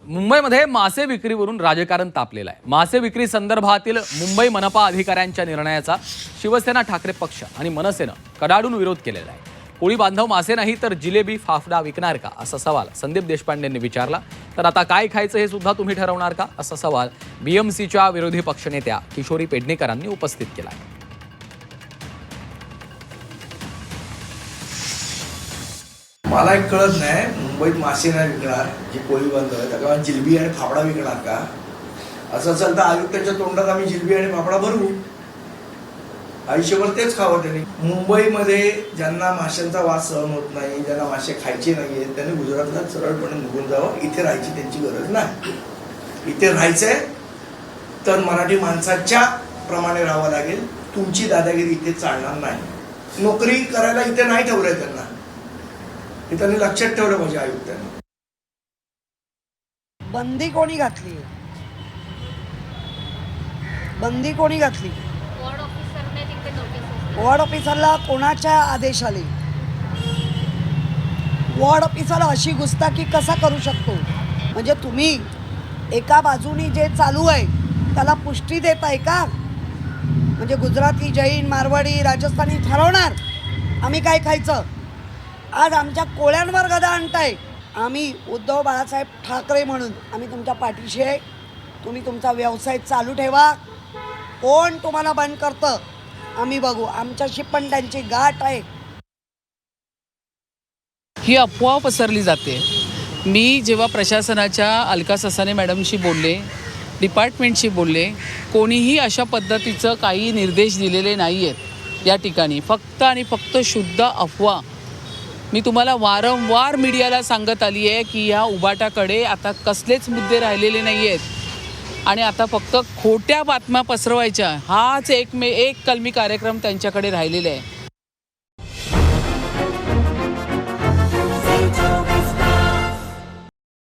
मुंबईमध्ये मासे विक्रीवरून राजकारण तापलेलं आहे। मासे विक्री संदर्भातील मुंबई मनपा अधिकाऱ्यांच्या निर्णयाचा शिवसेना ठाकरे पक्ष आणि मनसेनं कडाडून विरोध केलेला आहे। कोळी बांधव मासे नाही तर जिलेबी फाफडा विकणार का असा सवाल संदीप देशपांडेंनी विचारला। तर आता काय खायचं हे सुद्धा तुम्ही ठरवणार का असा सवाल बीएमसीच्या विरोधी पक्षनेत्या किशोरी पेडणेकरांनी उपस्थित केला आहे। मला एक कळत नाही, मुंबईत मासे नाही विकणार जे कोळी बांधव आहेत त्याला जिलेबी आणि फाफडा विकणार का? असं असेल तर आयुक्ताच्या तोंडात आम्ही जिलेबी आणि फाफडा भरवू, आयुष्यभर तेच खावं त्यांनी। मुंबईमध्ये ज्यांना माशांचा वास सहन होत नाही, ज्यांना मासे खायचे नाहीये, त्यांनी गुजरातला सरळपणे निघून जावं। इथे राहायची त्यांची गरज नाही। इथे राहायचंय तर मराठी माणसाच्या प्रमाणे राहावं लागेल। तुमची दादागिरी इथे चालणार नाही। नोकरी करायला इथे नाही ठेवलंय त्यांना, हे त्यांनी लक्षात ठेवलं पाहिजे आयुक्तांनी। बंदी कोणी घातली? बंदी कोणी घातली? वॉर्ड ऑफिसरला कोणाच्या आदेशाने? वॉर्ड ऑफिसरला अशी गुस्ताखी कसा करू शकतो? म्हणजे तुम्ही एका बाजूनी जे चालू आहे त्याला पुष्टी देत आहे का? म्हणजे गुजराती, जैन, मारवाडी, राजस्थानी ठरवणार आम्ही काय खायचं? आज आमच्या कोळ्यांवर गदा आणताय। आम्ही उद्धव बाळासाहेब ठाकरे म्हणून आम्ही तुमच्या पाठीशी आहे। तुम्ही तुमचा व्यवसाय चालू ठेवा। कोण तुम्हाला बंद करतं आम्ही बघू, आमच्याशी पण त्यांची गाठ आहे। ही अफवा पसरली जाते। मी जेव्हा प्रशासनाच्या अलका ससाने मॅडमशी बोलले, डिपार्टमेंटशी बोलले, कोणीही अशा पद्धतीचं काही निर्देश दिलेले नाही आहेत या ठिकाणी। फक्त आणि फक्त शुद्ध अफवा। मी तुम्हाला वारंवार मीडियाला सांगत आली आहे की ह्या उबाटाकडे आता कसलेच मुद्दे राहिलेले नाही आहेत आणि आता फक्त खोट्या बातम्या पसरवायच्या हाच एक कलमी कार्यक्रम त्यांच्याकडे राहिलेला आहे।